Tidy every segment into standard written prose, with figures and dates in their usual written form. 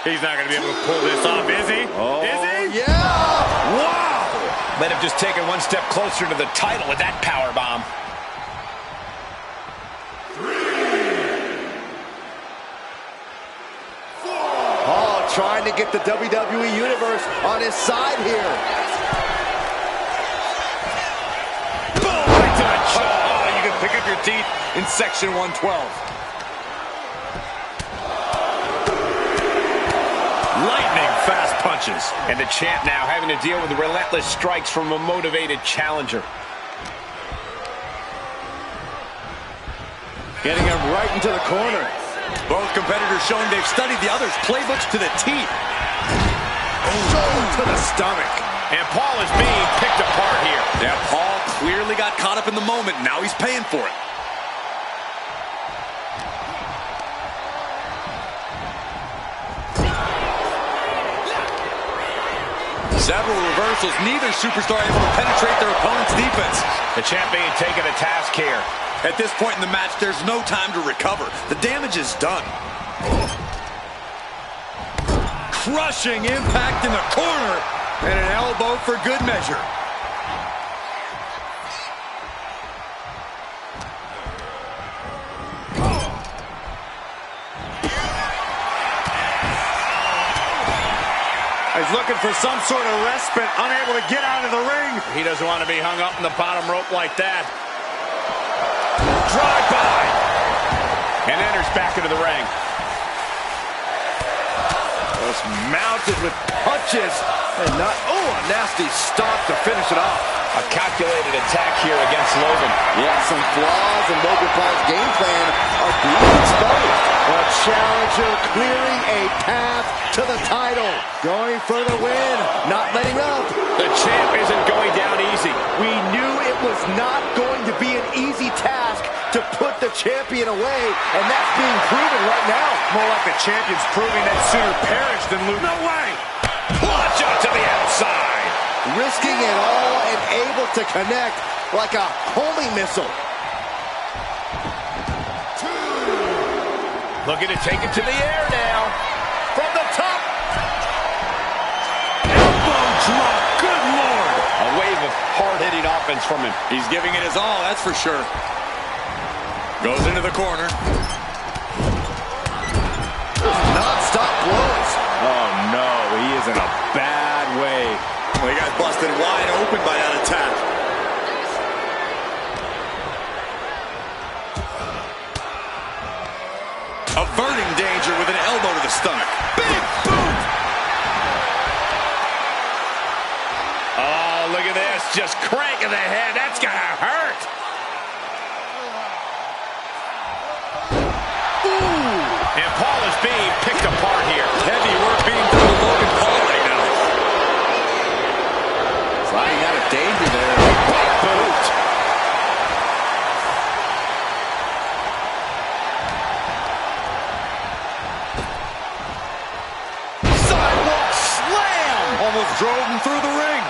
He's not going to be able to pull this off, is he? Oh, is he? Yeah! Wow! Might have just taken one step closer to the title with that power bomb. Oh, trying to get the WWE Universe on his side here. Boom! Right to the jaw. Oh, you can pick up your teeth in Section 112. Lightning fast punches. And the champ now having to deal with the relentless strikes from a motivated challenger. Getting him right into the corner. Both competitors showing they've studied the other's playbooks to the teeth. Shoulder to the stomach. And Paul is being picked apart here. Yeah, Paul clearly got caught up in the moment. Now he's paying for it. Several reversals. Neither superstar able to penetrate their opponent's defense. The champ being taken to task here. At this point in the match, there's no time to recover. The damage is done. Crushing impact in the corner. And an elbow for good measure. He's looking for some sort of respite, unable to get out of the ring. He doesn't want to be hung up in the bottom rope like that. Drive-by. And enters back into the ring. Just mounted with punches. And not, oh, a nasty stop to finish it off. A calculated attack here against Logan. Yeah, some flaws in Logan Paul's game plan are being exposed. The challenger clearing a path to the title. Going for the win, not letting up. The champ isn't going down easy. We knew it was not going to be an easy task to put the champion away, and that's being proven right now. More like the champion's proving that sooner perish than lose. No way! Punch out to the outside. Risking it all and able to connect like a homing missile. Looking to take it to the air now. From the top. Elbow drop. Good Lord. A wave of hard-hitting offense from him. He's giving it his all, that's for sure. Goes into the corner. Non-stop blows. Oh, no. He is in a bad way. Well, he got busted wide open by that attack. Averting danger with an elbow to the stomach. Big boot! Oh, look at this. Just cranking the head. That's gonna hurt. Ooh! And Paul is being picked apart here. Heavy work being done to Logan Paul right now. Sliding out of danger there. Big boot. Sidewalk slam! Almost drove him through the ring.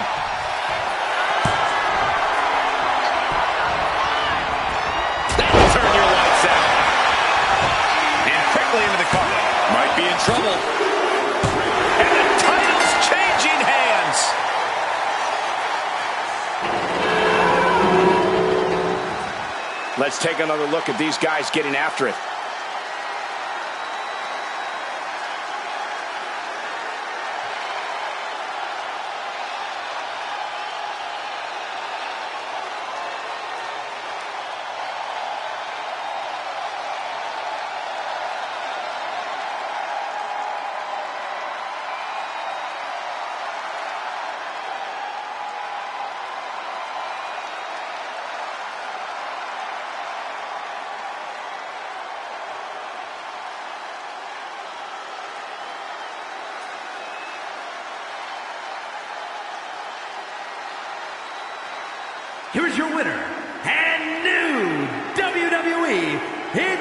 That'll turn your lights out. And quickly into the corner. Might be in trouble. And the title's changing hands. Let's take another look at these guys getting after it. Here is your winner and new WWE Hit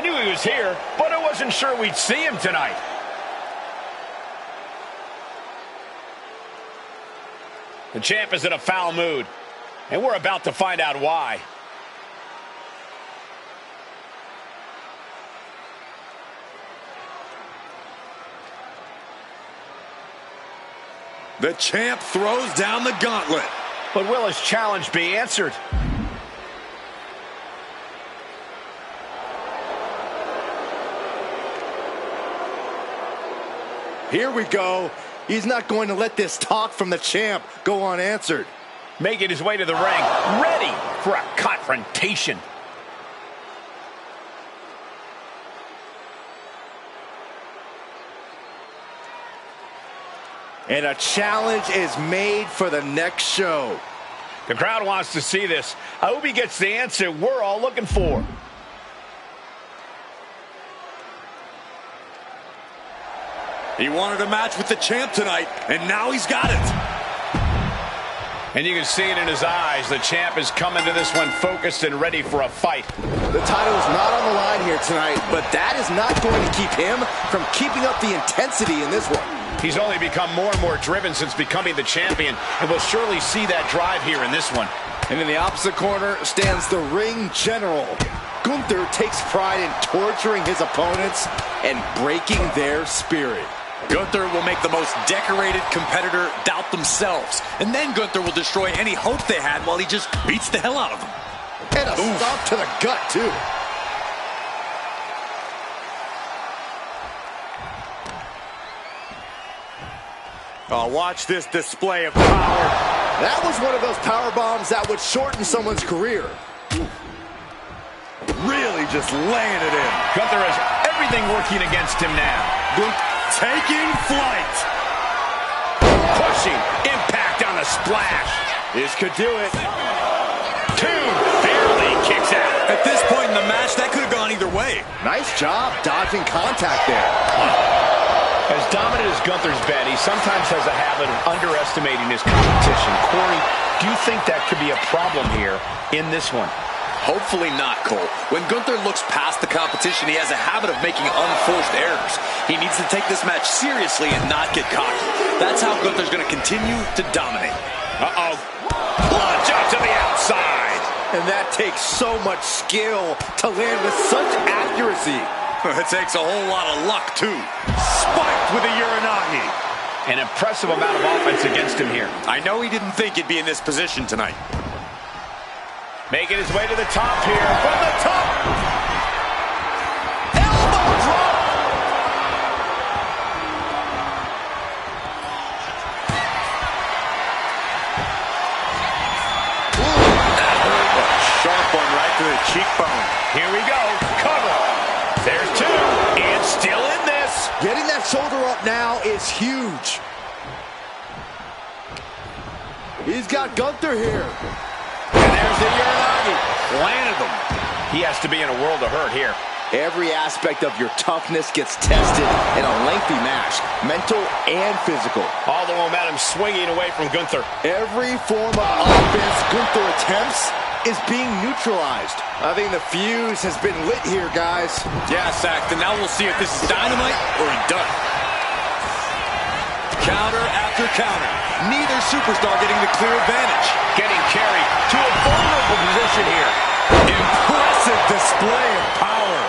knew he was here, but I wasn't sure we'd see him tonight. The champ is in a foul mood, and we're about to find out why. The champ throws down the gauntlet. But will his challenge be answered? Here we go. He's not going to let this talk from the champ go unanswered. Making his way to the ring, ready for a confrontation. And a challenge is made for the next show. The crowd wants to see this. I hope he gets the answer we're all looking for. He wanted a match with the champ tonight, and now he's got it. And you can see it in his eyes. The champ is coming to this one focused and ready for a fight. The title is not on the line here tonight, but that is not going to keep him from keeping up the intensity in this one. He's only become more and more driven since becoming the champion, and we'll surely see that drive here in this one. And in the opposite corner stands the ring general. Gunther takes pride in torturing his opponents and breaking their spirit. Gunther will make the most decorated competitor doubt themselves. And then Gunther will destroy any hope they had while he just beats the hell out of them. And a stomp to the gut, too. Oh, watch this display of power. That was one of those power bombs that would shorten someone's career. Really just laying it in. Gunther has everything working against him now. Taking flight. Pushing. Impact on the splash. This could do it. Two. Barely kicks out. At this point in the match, that could have gone either way. Nice job dodging contact there. As dominant as Gunther's been, he sometimes has a habit of underestimating his competition. Corey, do you think that could be a problem here in this one? Hopefully not, Cole. When Gunther looks past the competition, he has a habit of making unforced errors. He needs to take this match seriously and not get cocky. That's how Gunther's going to continue to dominate. Uh-oh. Plunge out to the outside. And that takes so much skill to land with such accuracy. It takes a whole lot of luck, too. Spiked with a Uranagi. An impressive amount of offense against him here. I know he didn't think he'd be in this position tonight. Making his way to the top here. From the top. Elbow drop. That hurt. A sharp one right to the cheekbone. Here we go. Cover. There's two. And still in this. Getting that shoulder up now is huge. He's got Gunther here. And there's the Uranagi. Landed them. He has to be in a world of hurt here. Every aspect of your toughness gets tested in a lengthy match, mental and physical. All the momentum swinging away from Gunther. Every form of offense Gunther attempts is being neutralized. I think the fuse has been lit here, guys. Yeah, Saxton. Now we'll see if this is dynamite or a dud. Counter after counter. Neither superstar getting the clear advantage. Getting carried to a vulnerable position here. Impressive display of power.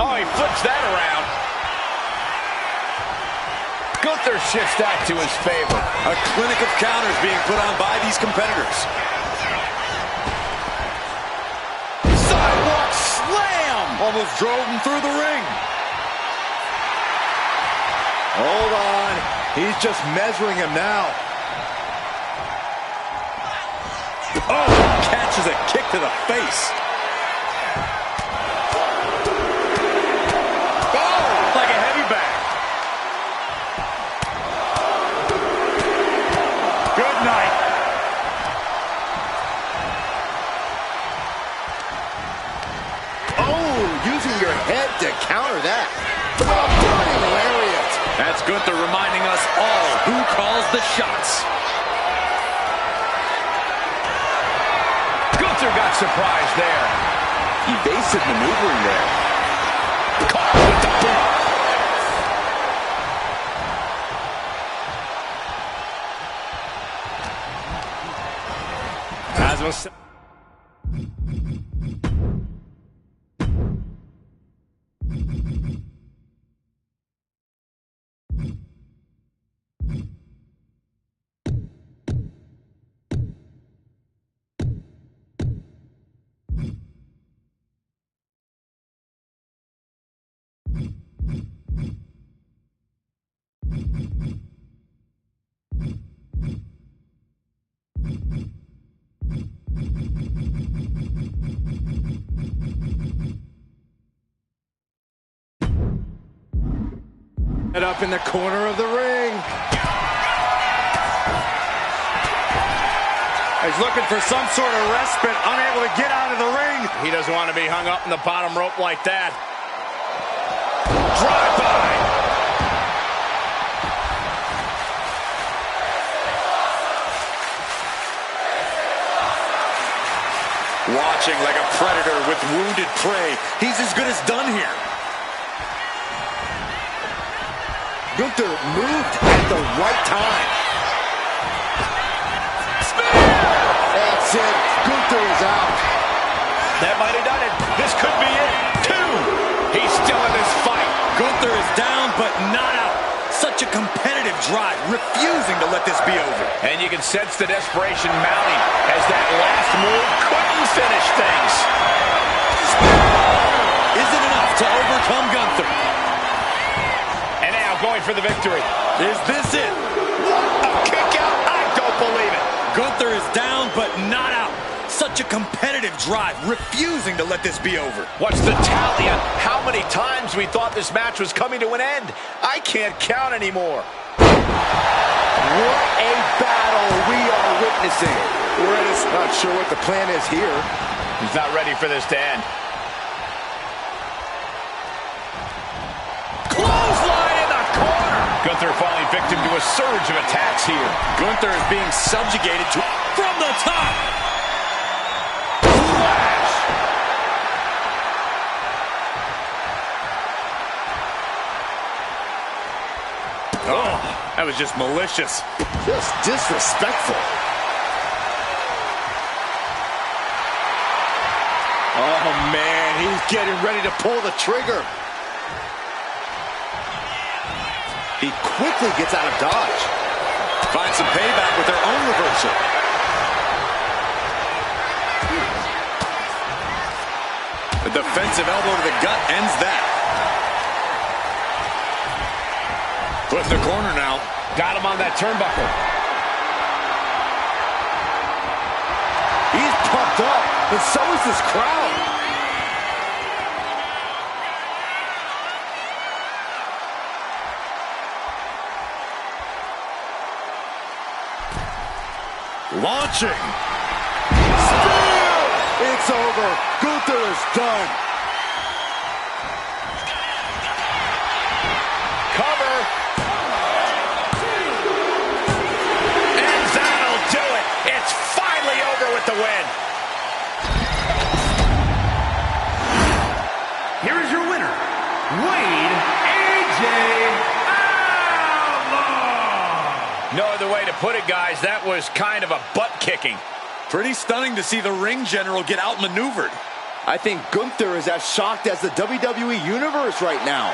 Oh, he flips that around. Gunther shifts that to his favor. A clinic of counters being put on by these competitors. Sidewalk slam! Almost drove him through the ring. Hold on. He's just measuring him now. Oh, catches a kick to the face. Oh, like a heavy bag. Good night. Oh, using your head to counter that. Burning lariat. That's Gunther reminding us all who calls the shots. Gunther got surprised there. Evasive maneuvering there. Caught with the boot. And up in the corner of the ring. He's looking for some sort of respite, unable to get out of the ring. He doesn't want to be hung up in the bottom rope like that. Drive-by. Watching like a predator with wounded prey. He's as good as done here. Gunther moved at the right time. That's it. Gunther is out. That might have done it. This could be it. 2. He's still in this fight. Gunther is down, but not out. Such a competitive drive, refusing to let this be over. And you can sense the desperation mounting as that last move couldn't finish things. Isn't enough to overcome Gunther. And now going for the victory. Is this it? What a kick out. I don't believe it. Gunther is down, but not out. Such a competitive drive, refusing to let this be over. What's the tally on how many times we thought this match was coming to an end? I can't count anymore. What a battle we are witnessing. We're just not sure what the plan is here. He's not ready for this to end. Clothesline in the corner. Gunther falling victim to a surge of attacks here. Gunther is being subjugated to from the top. Oh, that was just malicious. Just disrespectful. Oh, man, he's getting ready to pull the trigger. He quickly gets out of dodge. Finds some payback with their own reversal. The defensive elbow to the gut ends that. Put in the corner now. Got him on that turnbuckle. He's pumped up, and so is this crowd. Launching. Spear! It's over. Gunther is done. Cover. And that'll do it. It's finally over with the win. Here is your winner, Wade Outlaw. No other way to put it, guys. That was kind of a butt kicking. Pretty stunning to see the ring general get outmaneuvered. I think Gunther is as shocked as the WWE Universe right now.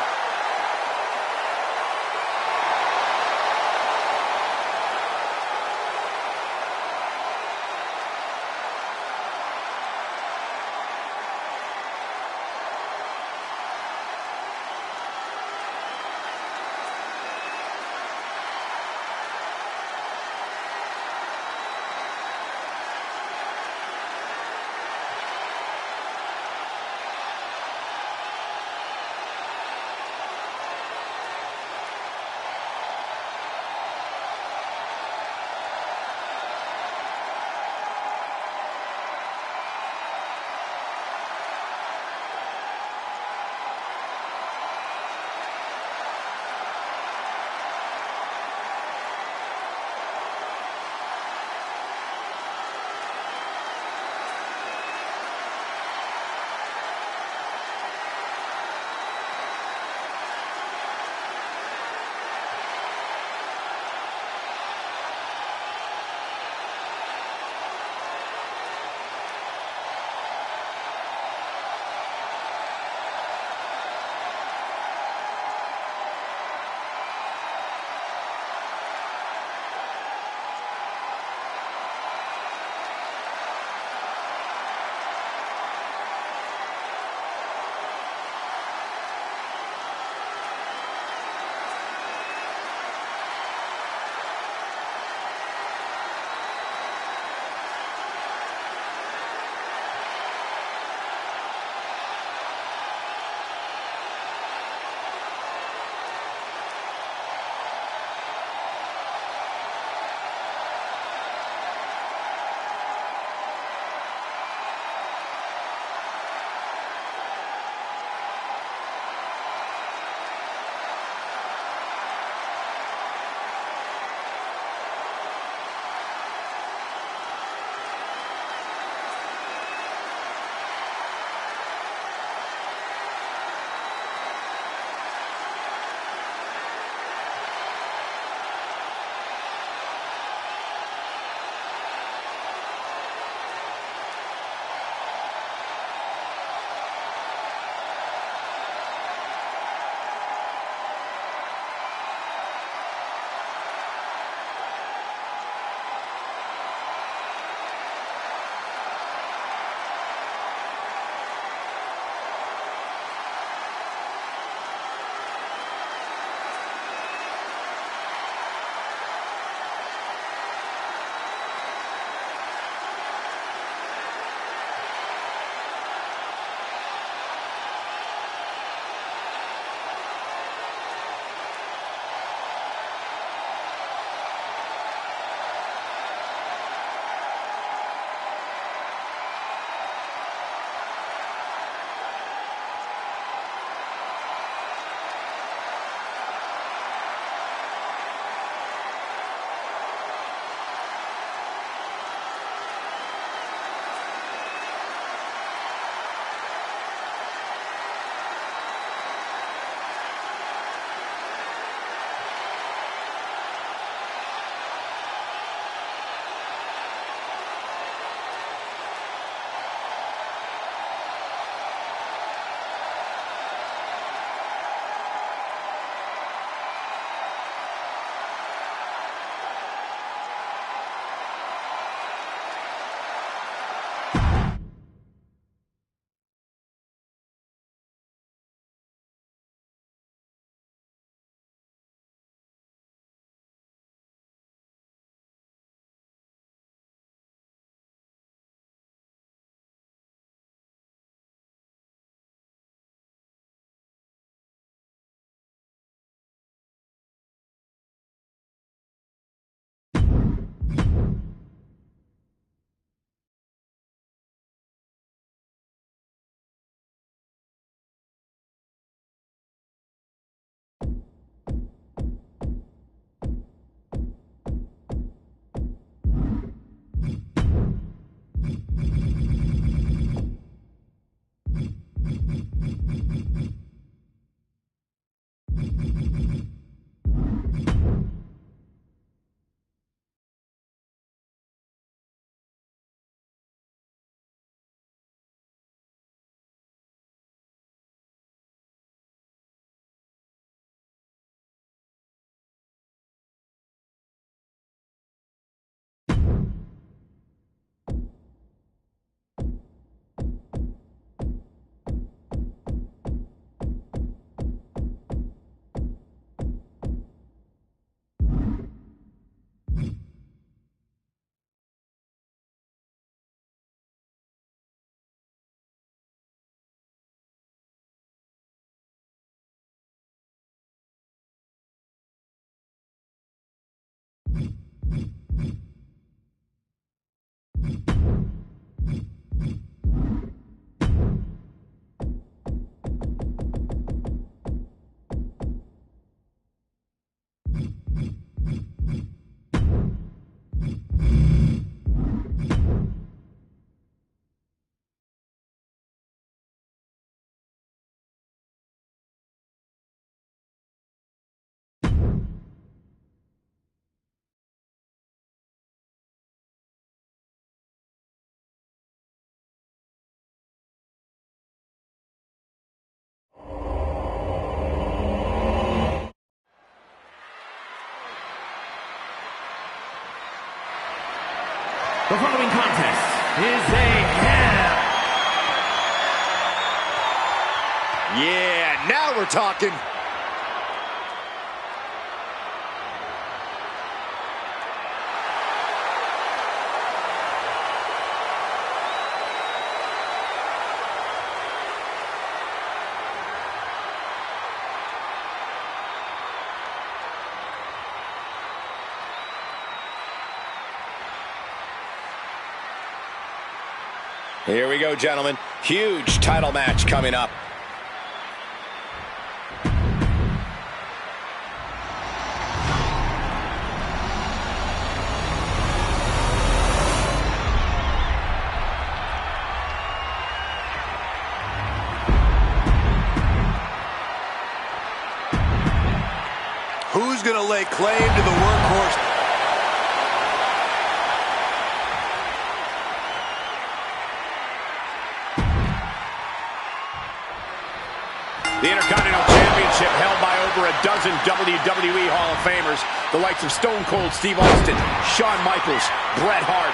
The following contest is a hell. Yeah, now we're talking. Here we go, gentlemen. Huge title match coming up. Who's going to lay claim to the workhorse? The Intercontinental Championship held by over a dozen WWE Hall of Famers. The likes of Stone Cold Steve Austin, Shawn Michaels, Bret Hart.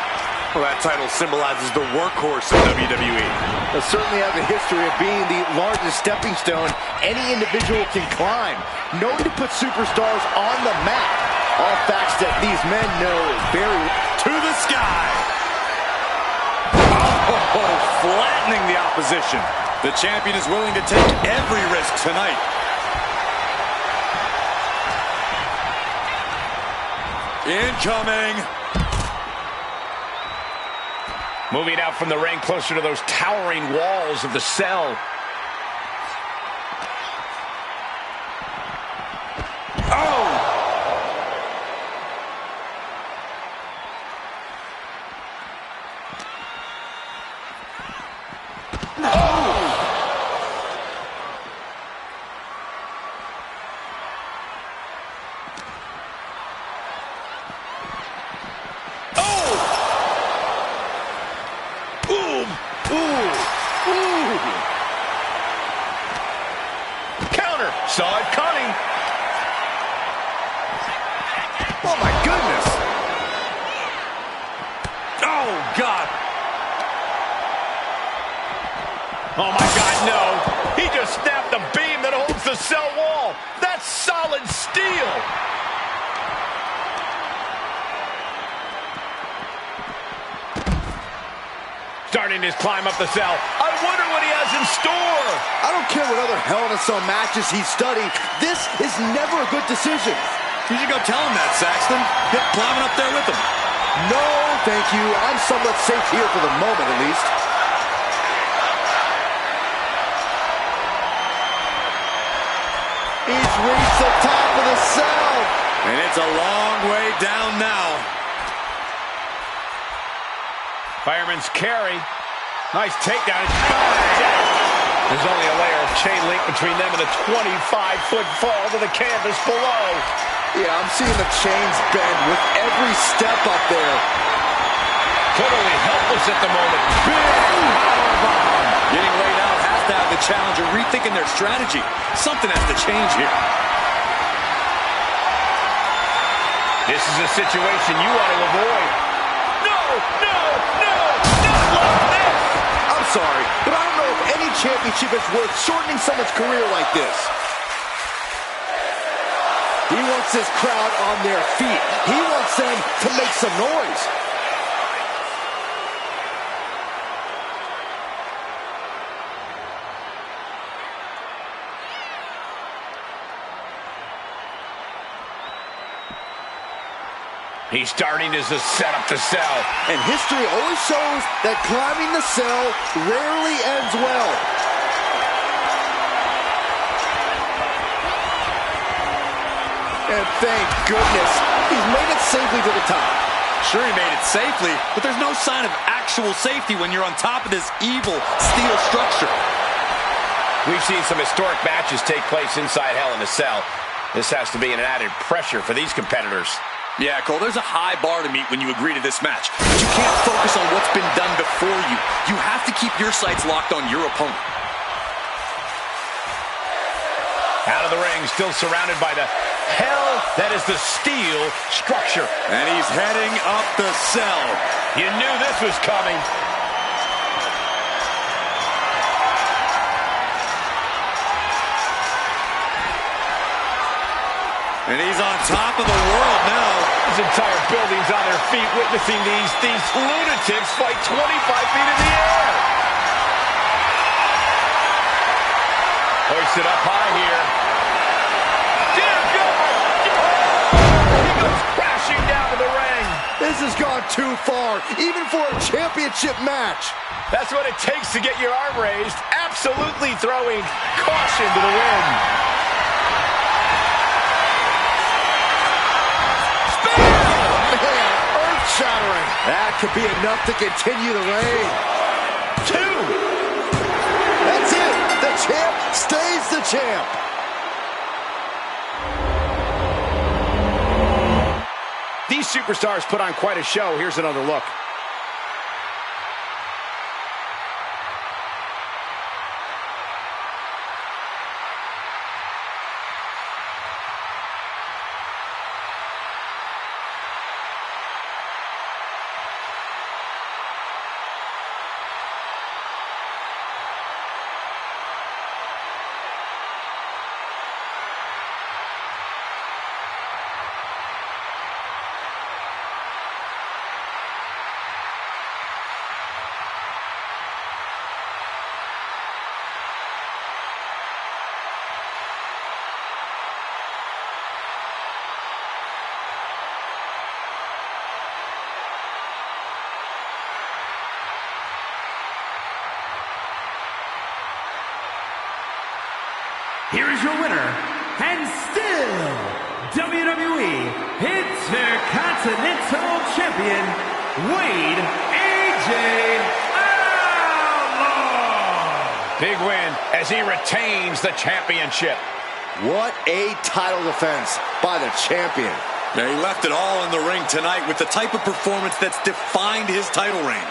Well, that title symbolizes the workhorse of WWE. It certainly has a history of being the largest stepping stone any individual can climb. Known to put superstars on the map. All facts that these men know very well. To the sky. Oh, flattening the opposition. The champion is willing to take every risk tonight. Incoming. Moving out from the ring closer to those towering walls of the cell. Oh! Counter. Saw it coming. Oh my goodness. Oh, God. Oh my God, no. He just snapped the beam that holds the cell wall. That's solid steel. Starting his climb up the cell. I wonder what he has in store. I don't care what other Hell in a Cell matches he's studied. This is never a good decision. You should go tell him that, Saxton. Get climbing up there with him. No, thank you. I'm somewhat safe here for the moment, at least. He's reached the top of the cell. And it's a long way down now. Fireman's carry. Nice takedown. There's only a layer of chain link between them and a 25-foot fall to the canvas below. Yeah, I'm seeing the chains bend with every step up there. Totally helpless at the moment. Big powerbomb. Getting laid out has to have the challenger rethinking their strategy. Something has to change here. This is a situation you want to avoid. No, no, no, not like this. I'm sorry, but I don't know if any championship is worth shortening someone's career like this. He wants his crowd on their feet. He wants them to make some noise. He's starting as a setup to sell. And history always shows that climbing the cell rarely ends well. And thank goodness, he's made it safely to the top. Sure, he made it safely, but there's no sign of actual safety when you're on top of this evil steel structure. We've seen some historic matches take place inside Hell in a Cell. This has to be an added pressure for these competitors. Yeah, Cole, there's a high bar to meet when you agree to this match. But you can't focus on what's been done before you. You have to keep your sights locked on your opponent. Out of the ring, still surrounded by the hell that is the steel structure. And he's heading up the cell. You knew this was coming. And he's on top of the world now. This entire building's on their feet witnessing these lunatics fight 25 feet in the air. Hoisted up high here. Dear God! He goes crashing down to the ring. This has gone too far, even for a championship match. That's what it takes to get your arm raised. Absolutely throwing caution to the wind. Earth-shattering. That could be enough to continue the reign. 2. That's it. The champ stays the champ. These superstars put on quite a show. Here's another look. Here is your winner, and still WWE Intercontinental Champion, Wade Outlaw. Big win as he retains the championship. What a title defense by the champion. Yeah, he left it all in the ring tonight with the type of performance that's defined his title reign.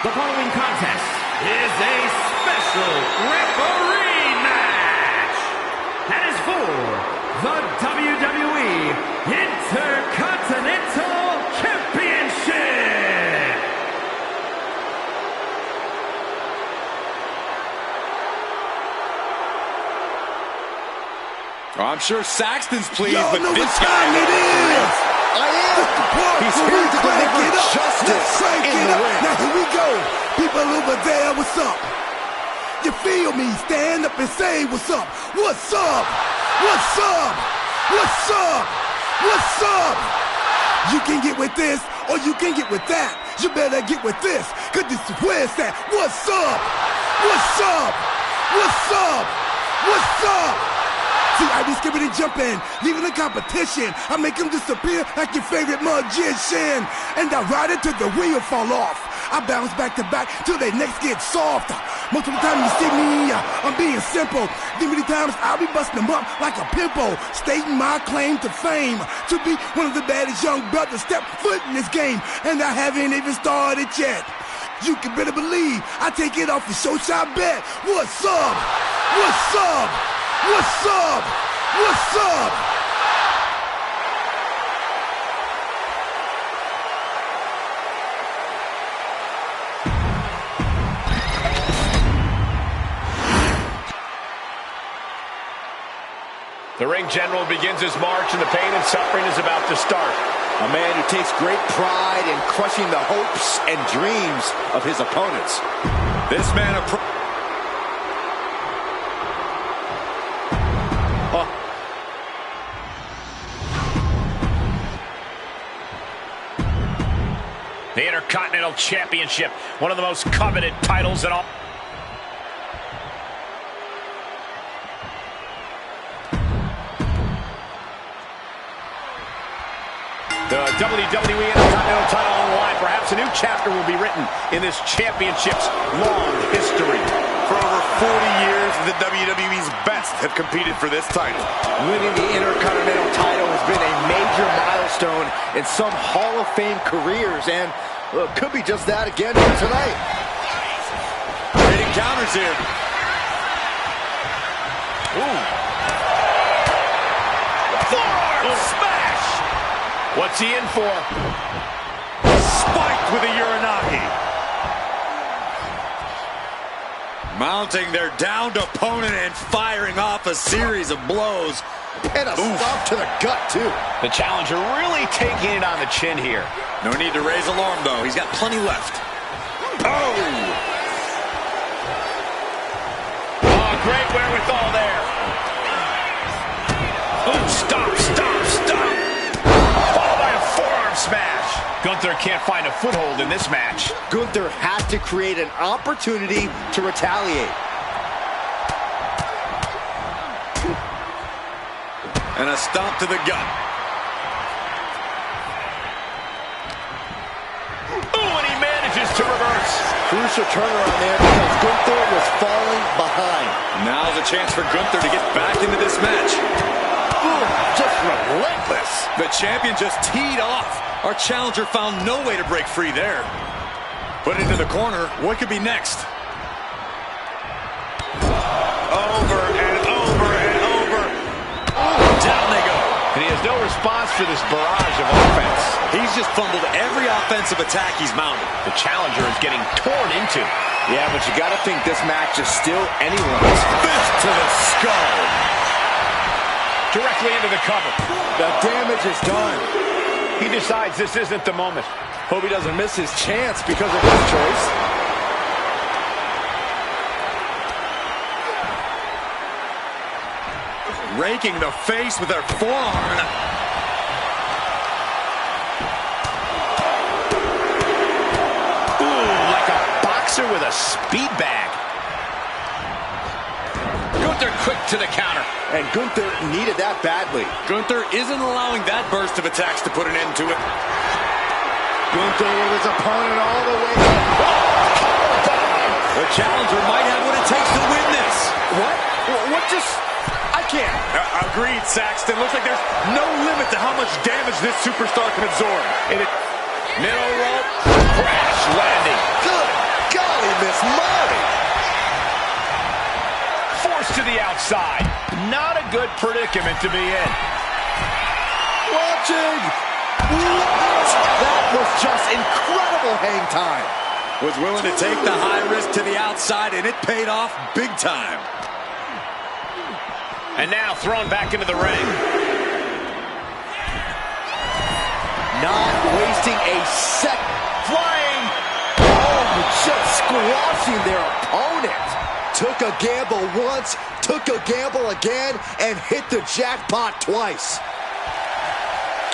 The following contest is a special referee match and is for the WWE Intercontinental Championship. I'm sure Saxton's pleased, Y'all but know this what guy time it is. I am. He's here to deliver justice in the ring. Now here we go. People over there, what's up? You feel me? Stand up and say what's up. What's up? What's up? What's up? What's up? You can get with this or you can get with that. You better get with this, cause this is where it's at. What's up? What's up? What's up? What's up? See, I be skipping and jumping, leaving the competition. I make them disappear like your favorite magician. And I ride it till the wheel fall off. I bounce back to back till their necks get soft. Most of the time you see me, I'm being simple. Then many times I'll be busting them up like a pimple, stating my claim to fame, to be one of the baddest young brothers step foot in this game. And I haven't even started yet. You can better believe I take it off the show shot bet. What's up? What's up? What's up? What's up? The ring general begins his march and the pain and suffering is about to start. A man who takes great pride in crushing the hopes and dreams of his opponents. This man The Intercontinental Championship, one of the most coveted titles in all. The WWE Intercontinental title on the line. Perhaps a new chapter will be written in this championship's long history. For over 40 years, the WWE's best have competed for this title. Winning the Intercontinental title has been a major milestone in some Hall of Fame careers, and could be just that again here tonight. Great encounters here. Ooh. Forearm smash! What's he in for? Spiked with a Uranagi. Mounting their downed opponent and firing off a series of blows. And a stomp to the gut, too. The challenger really taking it on the chin here. No need to raise alarm, though. He's got plenty left. Oh, great wherewithal there. Oh, stop. Followed by a forearm smash. Gunther can't find a foothold in this match. Gunther had to create an opportunity to retaliate. And a stomp to the gut. Ooh, and he manages to reverse. Crucial turnaround there because Gunther was falling behind. Now's a chance for Gunther to get back into this match. Ooh, just relentless. The champion just teed off. Our challenger found no way to break free there. Put into the corner. What could be next? Over and over and over. Oh, down they go. And he has no response to this barrage of offense. He's just fumbled every offensive attack he's mounted. The challenger is getting torn into. Yeah, but you got to think this match is still anyone's. Fist to the skull. Directly into the cover. The damage is done. He decides this isn't the moment. Hope he doesn't miss his chance because of his choice. Raking the face with their forearm. Ooh, like a boxer with a speed bag. Gunther quick to the counter. And Gunther needed that badly. Gunther isn't allowing that burst of attacks to put an end to it. Gunther with his opponent all the way. The challenger might have what it takes to win this. What? What just... I can't. Agreed, Saxton. Looks like there's no limit to how much damage this superstar can absorb. Middle rope, crash landing. Good outside. Not a good predicament to be in. Watching. What? That was just incredible hang time. Was willing to take the high risk to the outside, and it paid off big time. And now thrown back into the ring. Not wasting a sec. Flying. Oh, just squashing their opponent. Took a gamble once, took a gamble again, and hit the jackpot twice.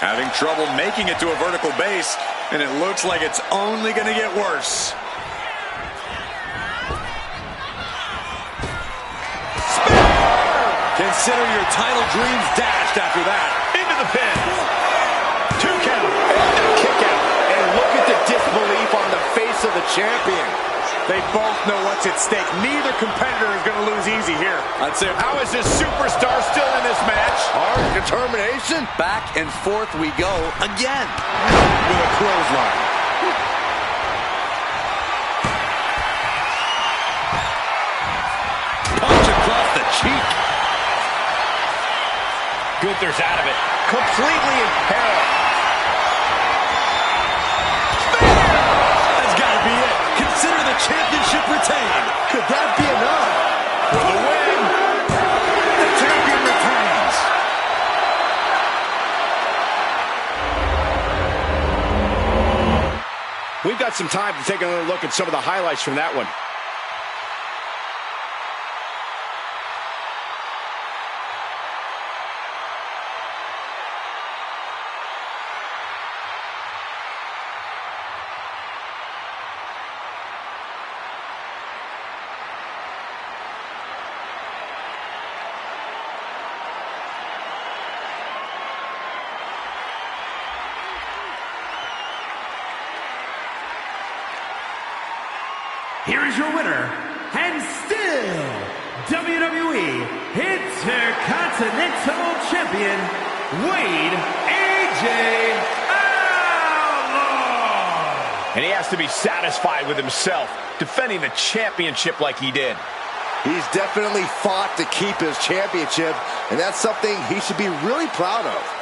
Having trouble making it to a vertical base, and it looks like it's only going to get worse. Consider your title dreams dashed after that. Into the pin. 2 count. And a kick out. And look at the disbelief on the face of the champion. They both know what's at stake. Neither competitor is going to lose easy here. I'd say, how is this superstar still in this match? Hard determination. Back and forth we go again. With a clothesline. Punch across the cheek. Gunther's out of it. Completely in peril. That's got to be it. Consider the championship retained. Could that be enough? For the win. The champion retains. We've got some time to take another look at some of the highlights from that one. Here is your winner, and still WWE Intercontinental Champion, Wade Outlaw. And he has to be satisfied with himself, defending the championship like he did. He's definitely fought to keep his championship, and that's something he should be really proud of.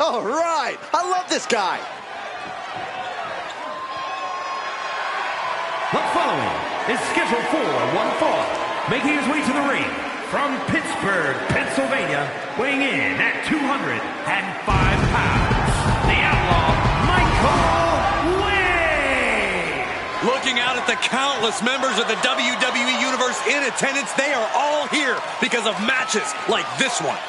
All right, I love this guy. The following is scheduled for one fall, making his way to the ring from Pittsburgh, Pennsylvania, weighing in at 205 pounds, the Outlaw, Michael Wwe. Looking out at the countless members of the WWE Universe in attendance, they are all here because of matches like this one.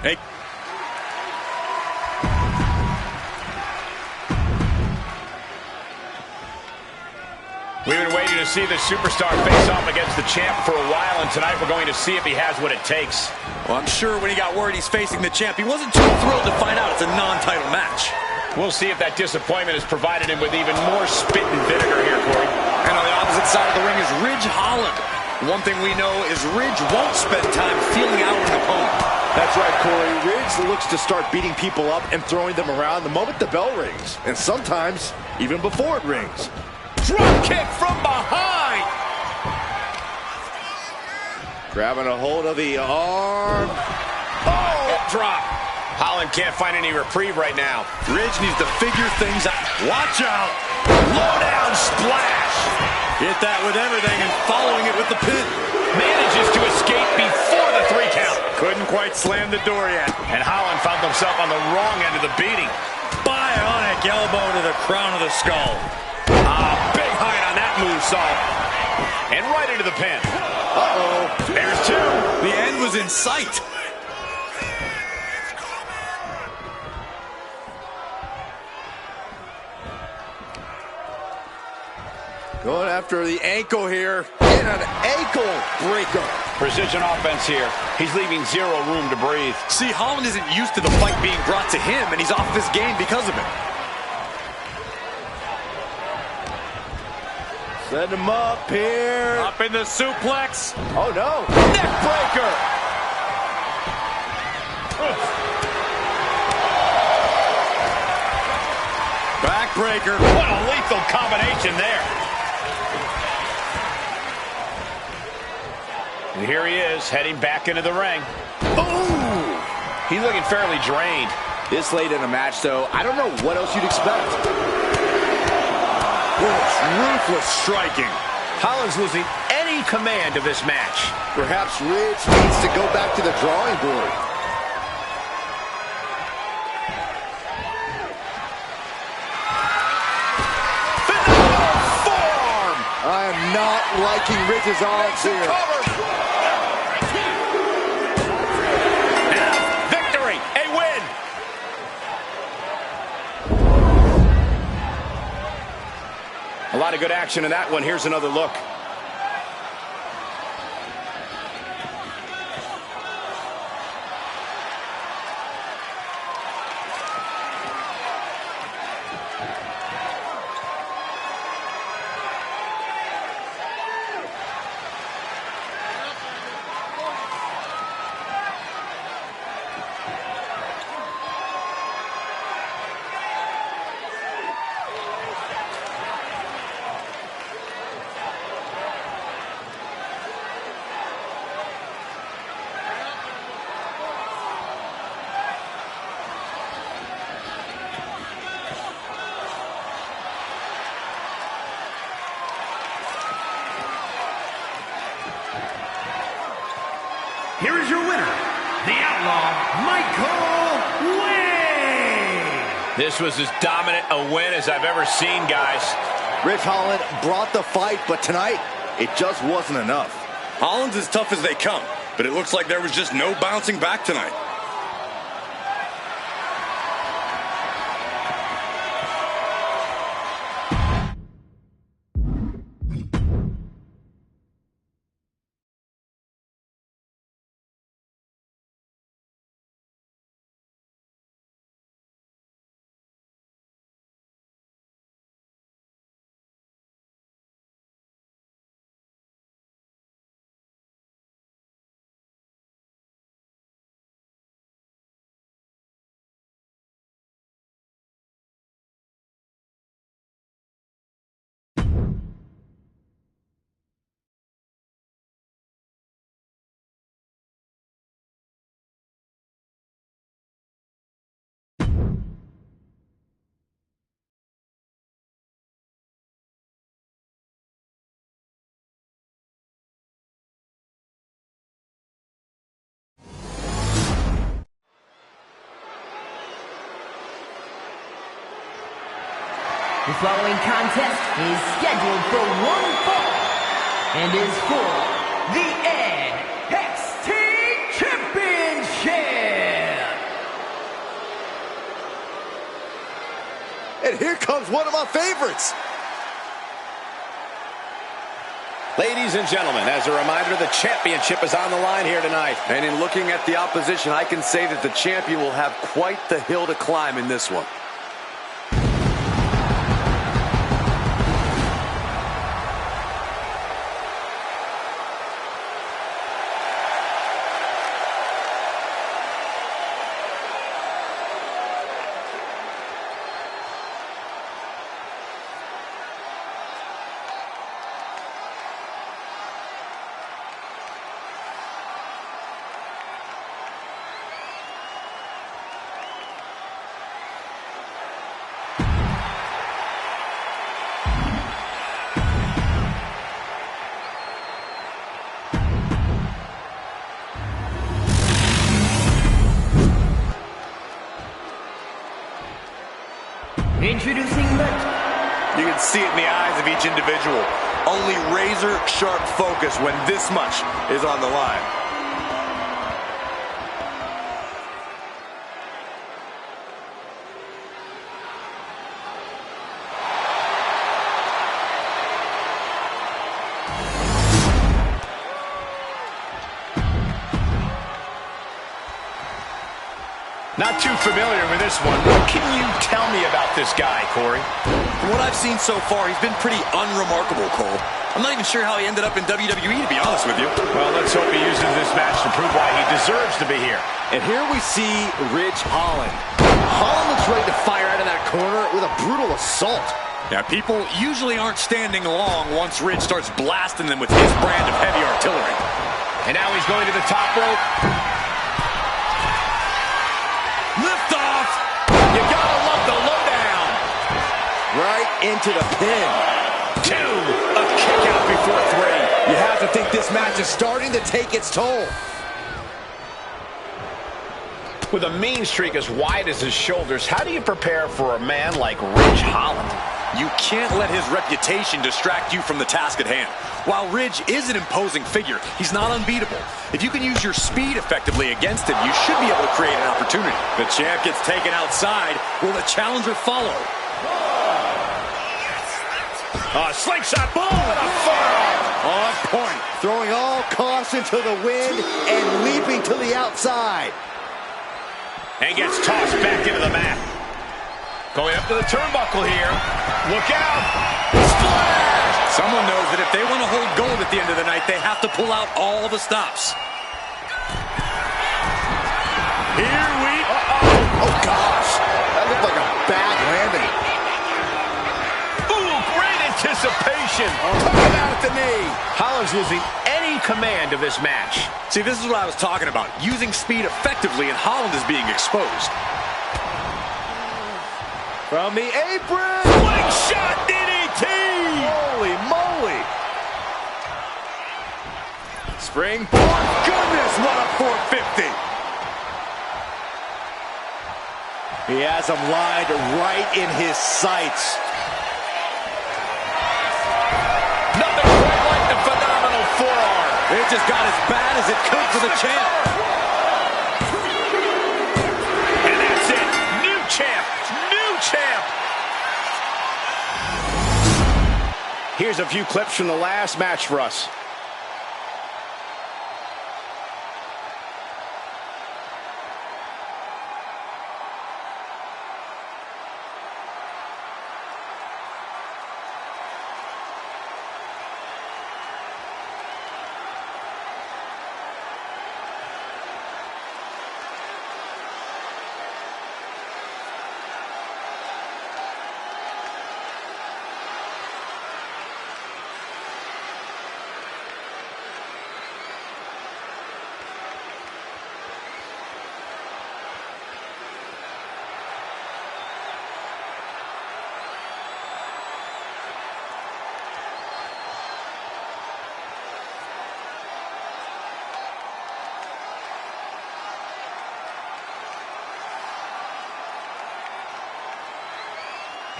Hey. We've been waiting to see the superstar face off against the champ for a while, and tonight we're going to see if he has what it takes. Well, I'm sure when he got word he's facing the champ, he wasn't too thrilled to find out it's a non-title match. We'll see if that disappointment has provided him with even more spit and vinegar here, Corey. And on the opposite side of the ring is Ridge Holland. One thing we know is Ridge won't spend time feeling out an opponent. That's right, Corey. Ridge looks to start beating people up and throwing them around the moment the bell rings. And sometimes even before it rings. Drop kick from behind! Grabbing a hold of the arm. Oh, hip drop. Holland can't find any reprieve right now. Ridge needs to figure things out. Watch out! Low down splash! Hit that with everything and following it with the pin. Manages to escape before the 3 count. Couldn't quite slam the door yet. And Holland found himself on the wrong end of the beating. Bionic elbow to the crown of the skull. Big height on that moonsault. And right into the pin. Uh-oh. There's 2. The end was in sight. Going after the ankle here. And an ankle breaker. Precision offense here. He's leaving 0 room to breathe. See, Holland isn't used to the fight being brought to him, and he's off his game because of it. Set him up here. Up in the suplex. Oh, no. Neck breaker. Backbreaker. What a lethal combination there. And here he is, heading back into the ring. Ooh! He's looking fairly drained. This late in a match, though, I don't know what else you'd expect. Ruthless striking. Holland's losing any command of this match. Perhaps Ridge needs to go back to the drawing board. Phenomenal forearm! I am not liking Ridge's odds here. Cover! Now, victory! A win! A lot of good action in that one. Here's another look. Here is your winner, the Outlaw, Michael Wwe. This was as dominant a win as I've ever seen, guys. Ridge Holland brought the fight, but tonight, it just wasn't enough. Holland's as tough as they come, but it looks like there was just no bouncing back tonight. The following contest is scheduled for one fall and is for the NXT Championship. And here comes one of my favorites. Ladies and gentlemen, as a reminder, the championship is on the line here tonight. And in looking at the opposition, I can say that the champion will have quite the hill to climb in this one. Introducing the... You can see it in the eyes of each individual. Only razor-sharp focus when this much is on the line. Not too familiar with this one. What can you tell me about this guy, Corey? From what I've seen so far, he's been pretty unremarkable, Cole. I'm not even sure how he ended up in WWE, to be honest with you. Well, let's hope he uses this match to prove why he deserves to be here. And here we see Ridge Holland. Holland looks ready to fire out of that corner with a brutal assault. Yeah, people usually aren't standing long once Ridge starts blasting them with his brand of heavy artillery. And now he's going to the top rope. Lift off! You gotta love the lowdown! Right into the pin. 2, a kick out before 3. You have to think this match is starting to take its toll. With a mean streak as wide as his shoulders, how do you prepare for a man like Ridge Holland? You can't let his reputation distract you from the task at hand. While Ridge is an imposing figure, he's not unbeatable. If you can use your speed effectively against him, you should be able to create an opportunity. The champ gets taken outside. Will the challenger follow? Slingshot boom and a forearm. On point. Throwing all caution to the wind and leaping to the outside. And gets tossed back into the mat. Going up to the turnbuckle here. Look out. Splash! Someone knows that if they want to hold gold at the end of the night, they have to pull out all the stops. Here we... Oh, gosh. That looked like a bad landing. Ooh, great anticipation. Coming out at the knee. Holland's losing any command of this match. See, this is what I was talking about. Using speed effectively, and Holland is being exposed. From the apron. Slingshot DDT. Holy moly. Springboard. Goodness, what a 450. He has him lined right in his sights. Nothing quite like the phenomenal forearm. It just got as bad as it could for the champ. And that's it. New champ. New champ. Here's a few clips from the last match for us.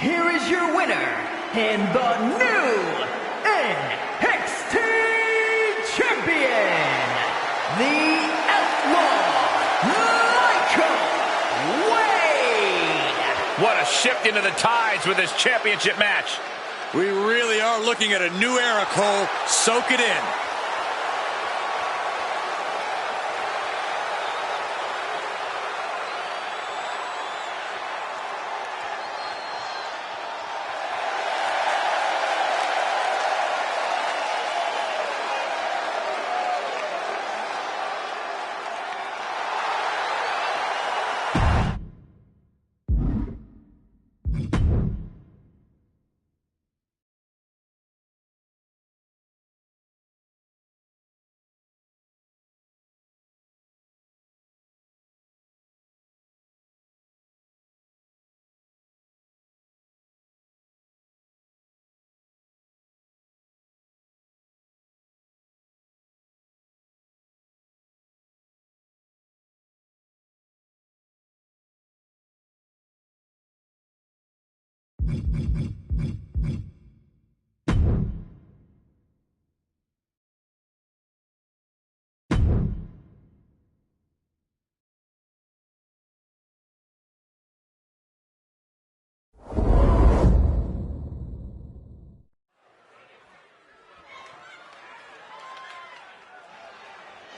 here is your winner, and the new NXT Champion, the Outlaw, Michael Wade. What a shift into the tides with this championship match. We really are looking at a new era, Cole. Soak it in.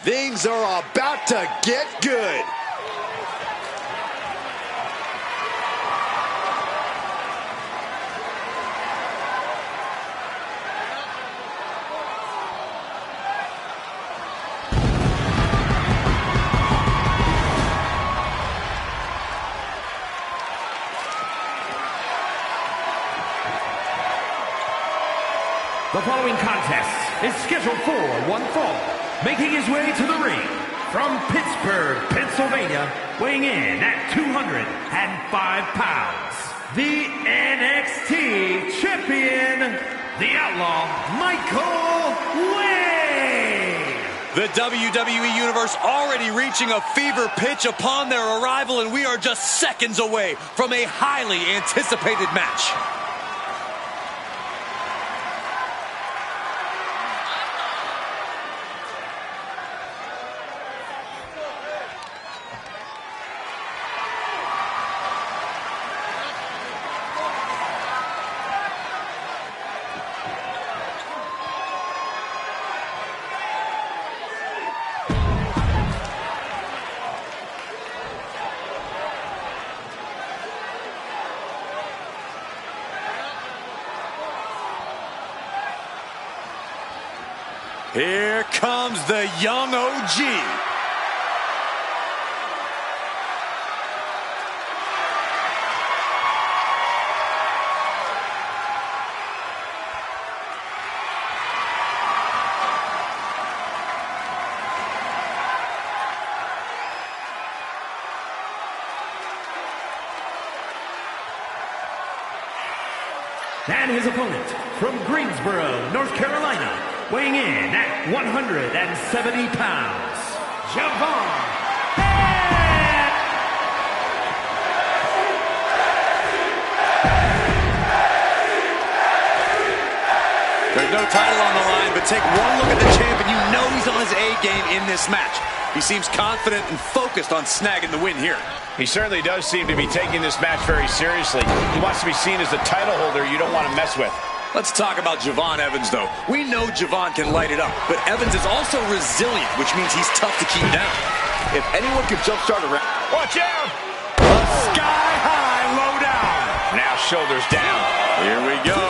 Things are about to get good. The following contest is scheduled for one fall. Making his way to the ring from Pittsburgh, Pennsylvania, weighing in at 205 pounds, the NXT Champion, the Outlaw, Michael Wade. The WWE Universe already reaching a fever pitch upon their arrival, and we are just seconds away from a highly anticipated match. Here comes the young OG. And his opponent from Greensboro, North Carolina, weighing in at 170 pounds, Javon. There's no title on the line, but take one look at the champ and you know he's on his A game in this match. He seems confident and focused on snagging the win here. He certainly does seem to be taking this match very seriously. He wants to be seen as the title holder you don't want to mess with. Let's talk about Javon Evans, though. We know Javon can light it up, but Evans is also resilient, which means he's tough to keep down. If anyone can jumpstart a round, Watch out! A sky-high low down. Now shoulders down. Here we go.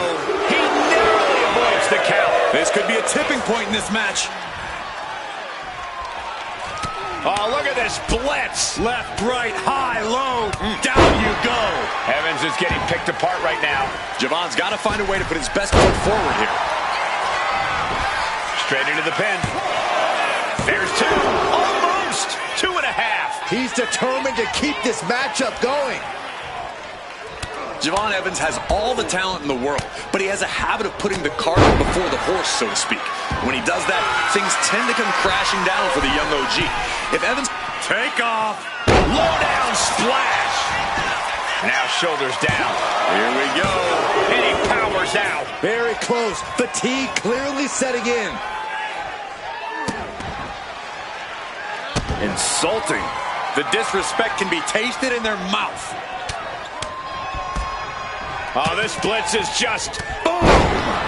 He narrowly avoids the count. This could be a tipping point in this match. Oh, look at this blitz. Left, right, high, low, down you go. Evans is getting picked apart right now. Javon's got to find a way to put his best foot forward here. Straight into the pin. There's two. Almost. 2.5. he's determined to keep this matchup going. Javon Evans has all the talent in the world, but he has a habit of putting the cart before the horse, so to speak. When he does that, things tend to come crashing down for the young OG. If Evans... Take off! Low down splash. Now shoulders down. Here we go. And he powers out. Very close. Fatigue clearly setting in. Insulting. The disrespect can be tasted in their mouth. Oh, this blitz is just boom.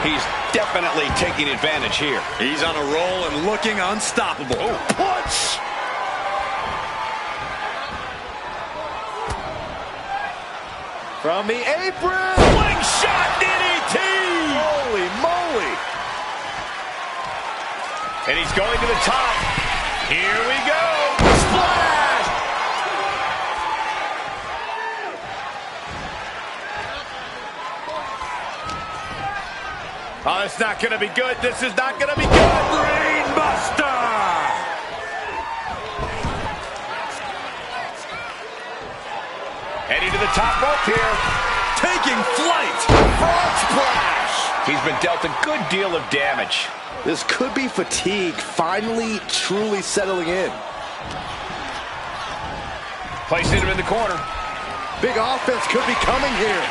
He's definitely taking advantage here. He's on a roll and looking unstoppable. Oh, punch. From the apron. Slingshot DDT. Holy moly. And he's going to the top. Here we go. Splash. Oh, it's not going to be good. This is not going to be good. Brainbuster. Heading to the top rope here. Taking flight. Frog splash. He's been dealt a good deal of damage. This could be fatigue finally truly settling in. Placing him in the corner. Big offense could be coming here.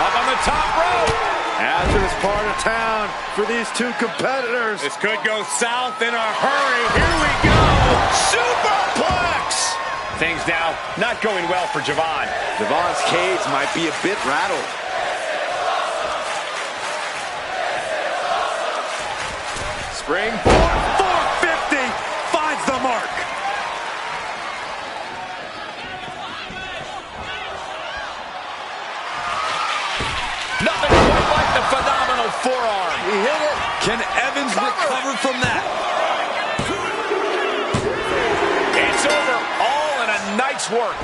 Up on the top rope. Hazardous part of town for these two competitors. This could go south in a hurry. Here we go. Superplex. Things now not going well for Javon. Javon's cage might be a bit rattled. Springboard 450 finds the mark. Nothing quite like the phenomenal forearm. He hit it. Can Evans recover from that? It's over. All in a night's work.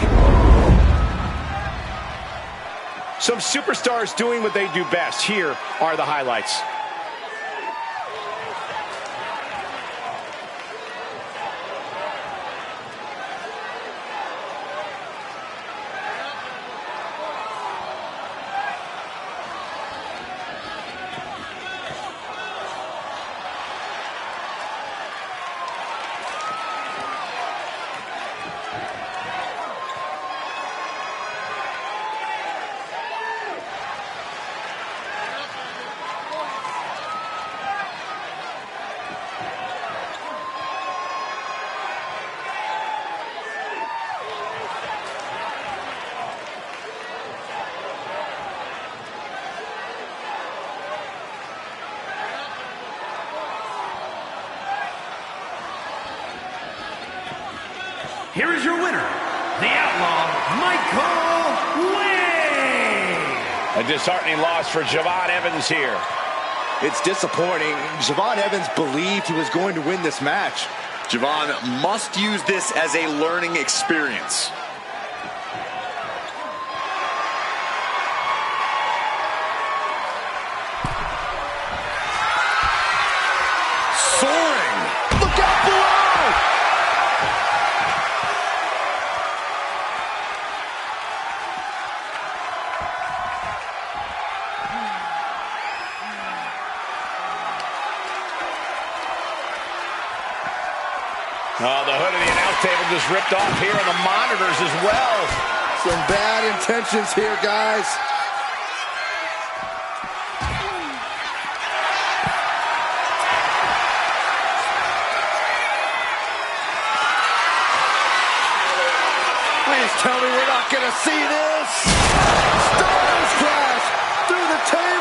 Some superstars doing what they do best. Here are the highlights. Here is your winner, the Outlaw, Michael Wwe. A disheartening loss for Javon Evans here. It's disappointing. Javon Evans believed he was going to win this match. Javon must use this as a learning experience. Soaring. Look out below! Oh, the hood of the announce table just ripped off here, and the monitors as well. Some bad intentions here, guys. Please tell me we're not going to see this. Stars crash through the table.